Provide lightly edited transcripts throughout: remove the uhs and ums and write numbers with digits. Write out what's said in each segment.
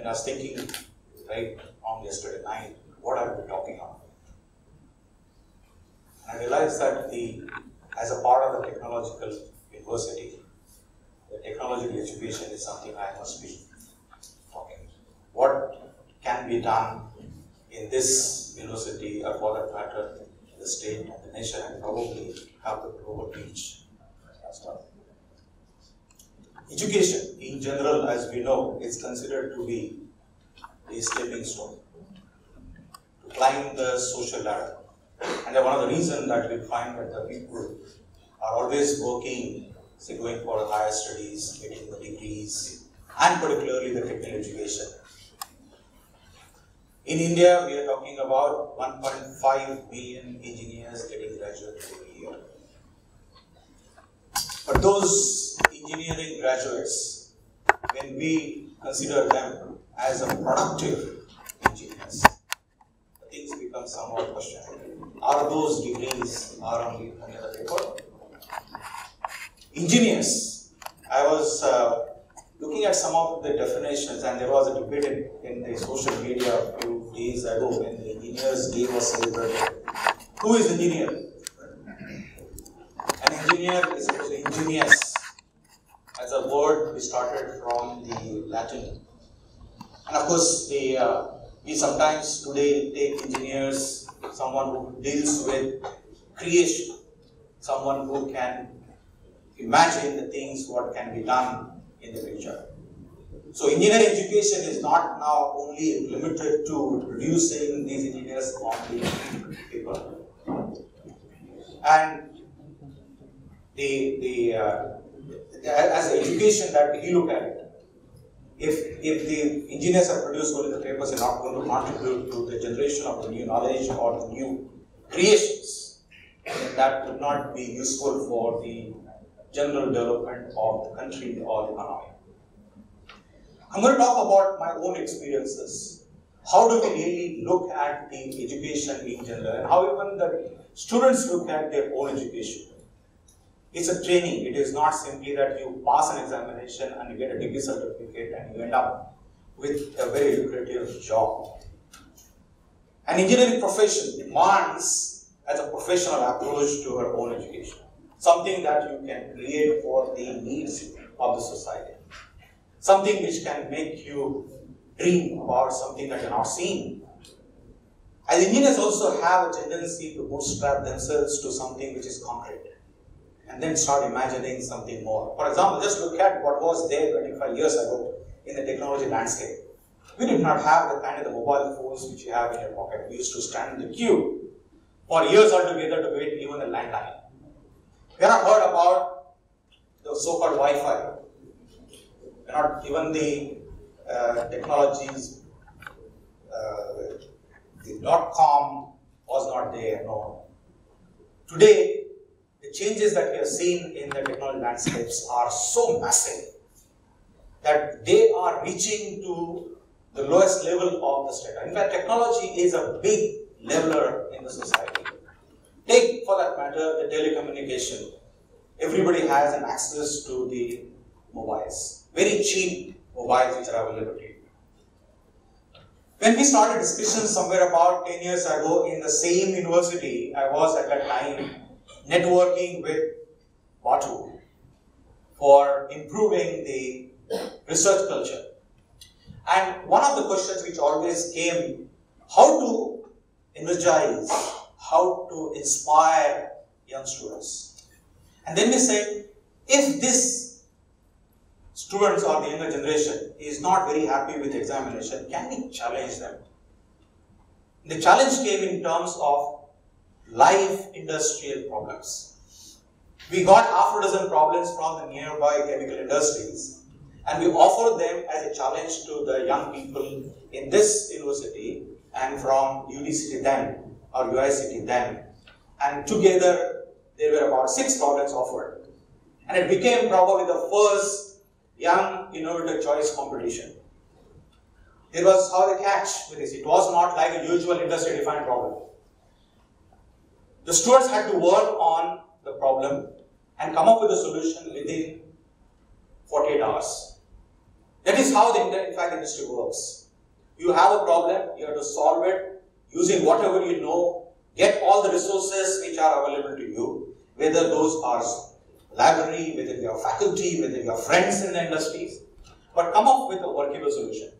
when I was thinking right on yesterday night, what I would be talking about. And I realized that as a part of the technological university, the technological education is something I must be talking about. What can be done in this university, or for that matter, the state and the nation, and probably have the global reach as well. Education, in general, as we know, is considered to be a stepping stone to climb the social ladder. And one of the reasons that we find that the people are always working, say, going for higher studies, getting the degrees, and particularly the technical education. In India, we are talking about 1.5 million engineers getting graduated every year. But those engineering graduates, when we consider them as a productive engineers, things become somewhat questionable. Are those degrees only on the paper? Engineers, I was looking at some of the definitions, and there was a debate in the social media a few days ago when the Engineers' Day was celebrated. Who is engineer? An engineer is supposed to be ingenious. As a word, we started from the Latin. And of course, we sometimes today take engineers, someone who deals with creation, someone who can imagine the things what can be done in the future. So engineering education is not now only limited to producing these engineers on the paper. And as an education that we look at it, if the engineers are produced only the papers, are not going to contribute to the generation of the new knowledge or the new creations, then that would not be useful for the general development of the country or the economy. I'm going to talk about my own experiences. How do we really look at the education in general, and how even the students look at their own education. It's a training. It is not simply that you pass an examination and you get a degree certificate and you end up with a very lucrative job. An engineering profession demands as a professional approach to her own education. Something that you can create for the needs of the society. Something which can make you dream about something that you're not seeing. As engineers also have a tendency to bootstrap themselves to something which is concrete, and then start imagining something more. For example, just look at what was there 25 years ago in the technology landscape. We did not have the kind of the mobile phones which you have in your pocket. We used to stand in the queue for years altogether to wait even a landline. We have not heard about the so-called Wi-Fi. Not even the technologies, the .com was not there, no. Today, the changes that we have seen in the technology landscapes are so massive that they are reaching to the lowest level of the state. In fact, technology is a big leveler in the society. Take, for that matter, the telecommunication. Everybody has an access to the mobiles. Very cheap mobiles which are available to you. When we started discussions somewhere about 10 years ago in the same university, I was at that time networking with BATU for improving the research culture. And one of the questions which always came, how to energize, how to inspire young students. And then we said, if this students or the younger generation is not very happy with examination, can we challenge them? The challenge came in terms of live industrial problems. We got half a dozen problems from the nearby chemical industries, and we offered them as a challenge to the young people in this university and from UDCT then or UICT then, and together there were about 6 problems offered, and it became probably the first young innovator choice competition. There was how the catch with this. It was not like a usual industry defined problem. The students had to work on the problem and come up with a solution within 48 hours. That is how in fact the industry works. You have a problem, you have to solve it using whatever you know, get all the resources which are available to you, whether those are library, whether you are faculty, whether you are friends in the industries, but come up with a workable solution.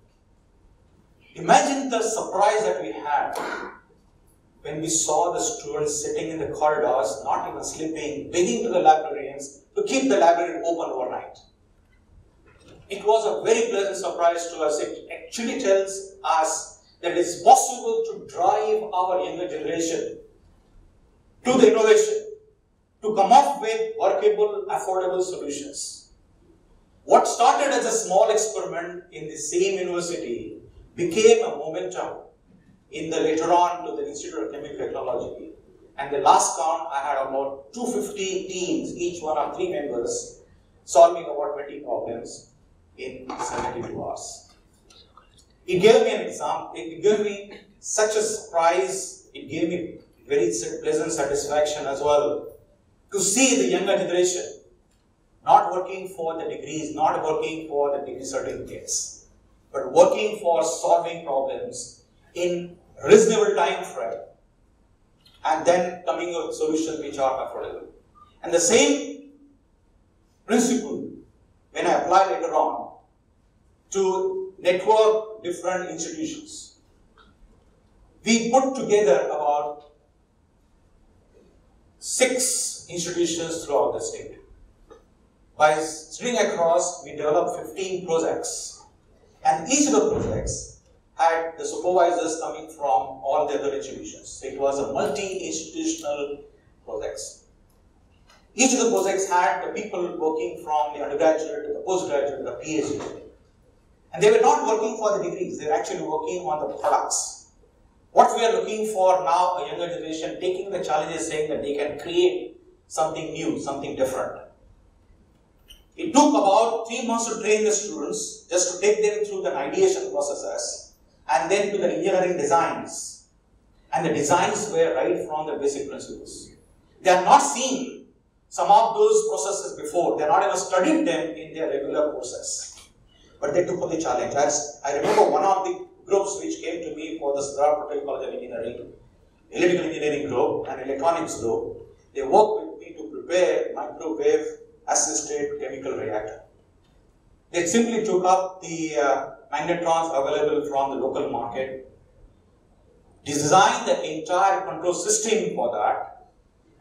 Imagine the surprise that we had when we saw the students sitting in the corridors, not even sleeping, begging to the librarians to keep the library open overnight. It was a very pleasant surprise to us. It actually tells us that it is possible to drive our younger generation to the innovation, to come up with workable, affordable solutions. What started as a small experiment in the same university became a momentum in the later on to the Institute of Chemical Technology. And the last count, I had about 250 teams, each one of 3 members, solving about 20 problems in 72 hours. It gave me an example, it gave me such a surprise, it gave me very pleasant satisfaction as well to see the younger generation not working for the degrees, not working for the degree certificates, but working for solving problems in reasonable time frame and then coming up with solutions which are affordable. And the same principle, when I apply later on to network different institutions, we put together about 6 institutions throughout the state. By sitting across, we developed 15 projects, and each of the projects had the supervisors coming from all the other institutions. So it was a multi-institutional projects. Each of the projects had the people working from the undergraduate to the postgraduate to the PhD. And they were not working for the degrees, they were actually working on the products. What we are looking for now, a younger generation taking the challenges, saying that they can create something new, something different. It took about 3 months to train the students, just to take them through the ideation processes, and then to the engineering designs. And the designs were right from the basic principles. They are not seen some of those processes before, they are not even studied them in their regular courses. But they took up the challenge. As I remember one of the groups which came to me for the Petroleum College of Engineering, electrical engineering group and electronics group, they worked with me to prepare microwave assisted chemical reactor. They simply took up the magnetrons available from the local market, designed the entire control system for that.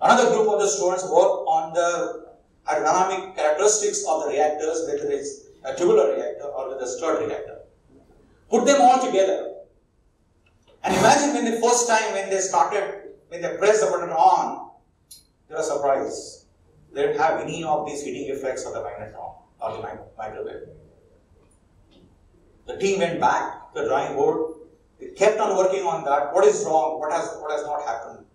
Another group of the students worked on the aerodynamic characteristics of the reactors, whether it's a tubular reactor or whether it's a stirred reactor. Put them all together. And imagine when the first time when they pressed the button on, they were surprised. They didn't have any of these heating effects of the magnetron or the microwave. The team went back to the drawing board. They kept on working on that. What is wrong? What has not happened?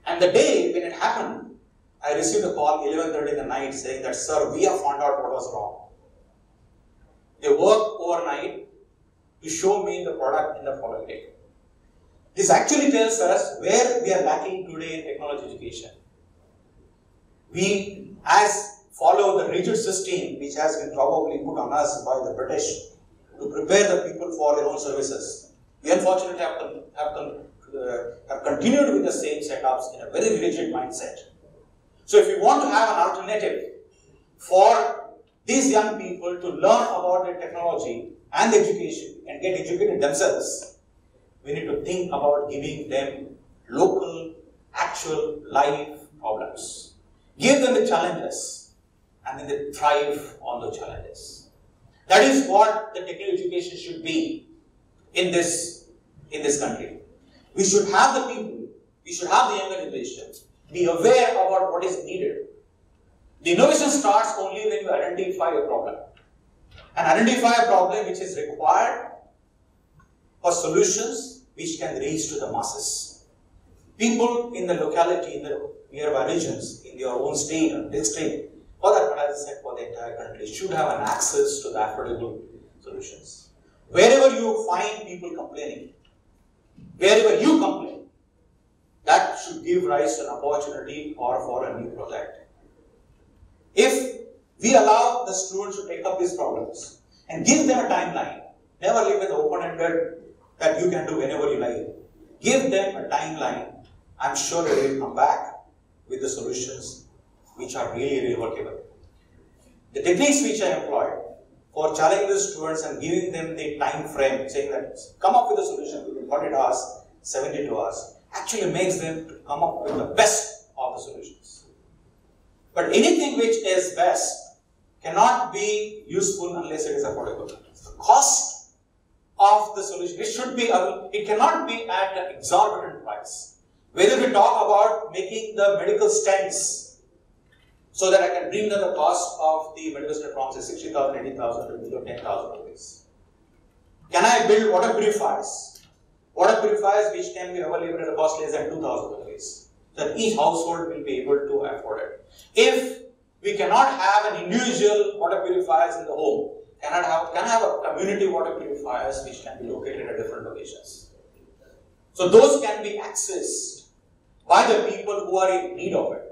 And the day when it happened, I received a call 11:30 in the night saying that, sir, we have found out what was wrong. They worked overnight to show me the product in the following day. This actually tells us where we are lacking today in technology education. We, as follow the rigid system which has been probably put on us by the British to prepare the people for their own services, we unfortunately have continued with the same setups in a very rigid mindset. So if we want to have an alternative for these young people to learn about the technology and the education and get educated themselves, we need to think about giving them local, actual, live problems. Give them the challenges and then they thrive on those challenges. That is what the technical education should be in this country. We should have the people, we should have the younger generation be aware about what is needed. The innovation starts only when you identify a problem. And identify a problem which is required for solutions which can reach to the masses. People in the locality, in the nearby regions, in their own state or district, or that, as I said, for the entire country, should have an access to the affordable solutions. Wherever you find people complaining, wherever you complain, that should give rise to an opportunity or for a new project. If We allow the students to take up these problems and give them a timeline. Never leave it open-ended that you can do whenever you like. Give them a timeline. I'm sure they will come back with the solutions which are really, really workable. The techniques which I employed for challenging the students and giving them the time frame, saying that come up with a solution within 40 hours, 72 hours, actually makes them to come up with the best of the solutions. But anything which is best cannot be useful unless it is affordable. The cost of the solution, it cannot be at an exorbitant price. Whether we talk about making the medical stents so that I can bring down the cost of the medical stent from say 60,000, 80,000 to below 10,000 rupees. Can I build water purifiers? Water purifiers which can be available at a cost less than 2,000 rupees. So that each household will be able to afford it. If we cannot have an individual water purifiers in the home, can I have a community water purifiers which can be located at different locations? So those can be accessed by the people who are in need of it.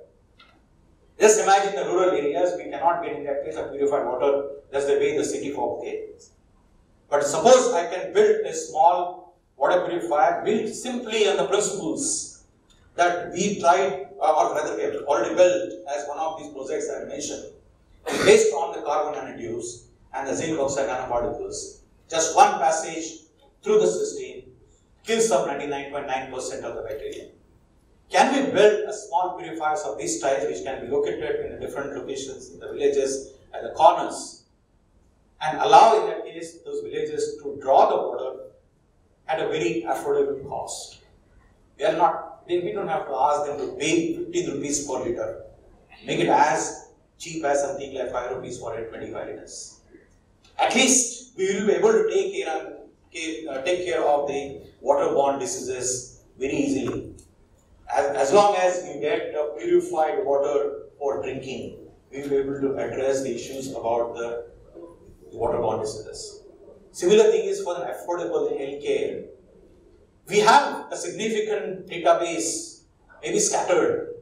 Just imagine the rural areas, we cannot get in that case of purified water just the way the city folk get. But suppose I can build a small water purifier built simply on the principles that we tried, or rather we have already built as one of these projects I mentioned, based on the carbon nanotubes and the zinc oxide nanoparticles. Just one passage through the system kills up 99.9% of the bacteria. Can we build a small purifiers of these types which can be located in the different locations in the villages at the corners and allow in that case those villages to draw the water at a very affordable cost? We don't have to ask them to pay 15 rupees per liter. Make it as cheap as something like 5 rupees for 25 liters. At least we will be able to take care of the waterborne diseases very easily. As long as you get purified water for drinking, we will be able to address the issues about the waterborne diseases. Similar thing is for the affordable healthcare. We have a significant database, maybe scattered,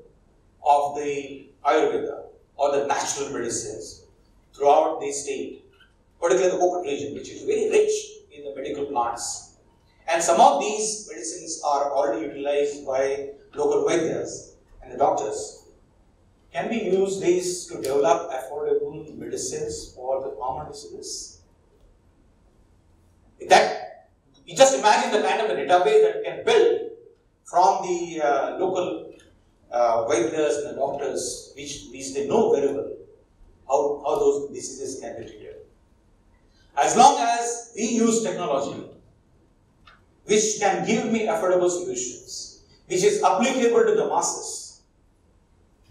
of the Ayurveda or the natural medicines throughout the state, particularly the Kokot region, which is very rich in the medical plants. And some of these medicines are already utilized by local vaidyas and the doctors. Can we use these to develop affordable medicines for the common diseases? You just imagine the kind of a database that we can build from the local vaidyas and the doctors, which they know very well how those diseases can be treated. As long as we use technology which can give me affordable solutions, which is applicable to the masses,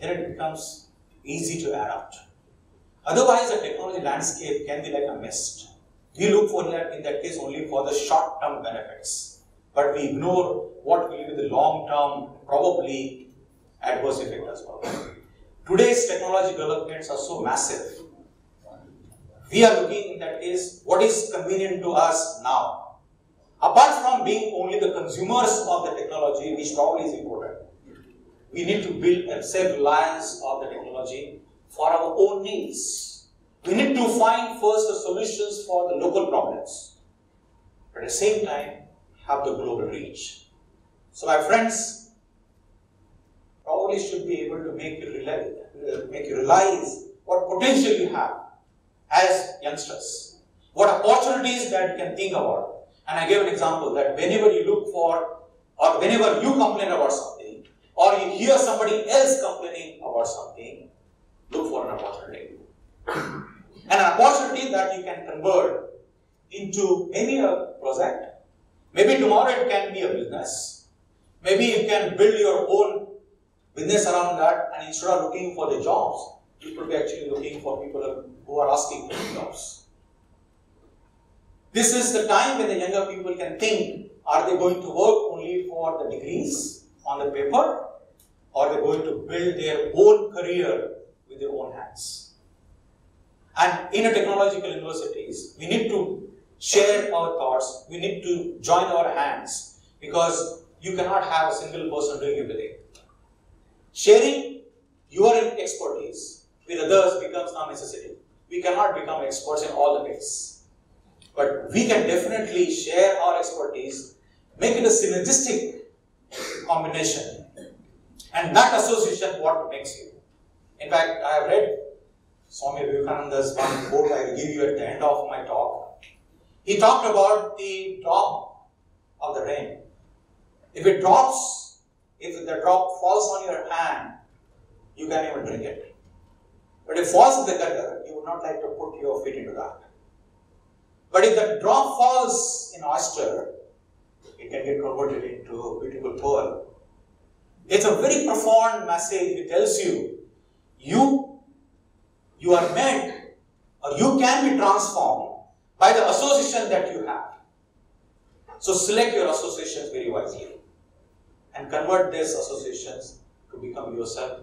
then it becomes easy to adapt. Otherwise, the technology landscape can be like a mist. We look for that in that case only for the short-term benefits, but we ignore what will be the long-term, probably adverse effect as well. Today's technology developments are so massive. We are looking in that case what is convenient to us now. Apart from being only the consumers of the technology, which probably is important, we need to build a self-reliance of the technology for our own needs. We need to find first the solutions for the local problems, but at the same time have the global reach. So my friends, probably should be able to make you realize what potential you have as youngsters, what opportunities that you can think about. And I gave an example that whenever you look for, or whenever you complain about something, or you hear somebody else complaining about something, look for an opportunity. And an opportunity that you can convert into maybe a project. Maybe tomorrow it can be a business. Maybe you can build your own business around that, and instead of looking for the jobs, you could be actually looking for people who are asking for the jobs. This is the time when the younger people can think, are they going to work only for the degrees on the paper, or are they going to build their own career with their own hands? And in a technological universities, we need to share our thoughts, we need to join our hands, because you cannot have a single person doing everything. Sharing your expertise with with others becomes now necessity. We cannot become experts in all the ways. But we can definitely share our expertise, make it a synergistic combination. And that association what makes you. In fact, I have read Swami Vivekananda's one quote I will give you at the end of my talk. He talked about the drop of the rain. If it drops, if the drop falls on your hand, you can't even drink it. But if it falls in the gutter, you would not like to put your feet into that. But if the drop falls in oyster, it can get converted into a beautiful pearl. It's a very profound message. It tells you, you are meant, or you can be transformed by the association that you have. So select your associations very wisely and convert these associations to become yourself.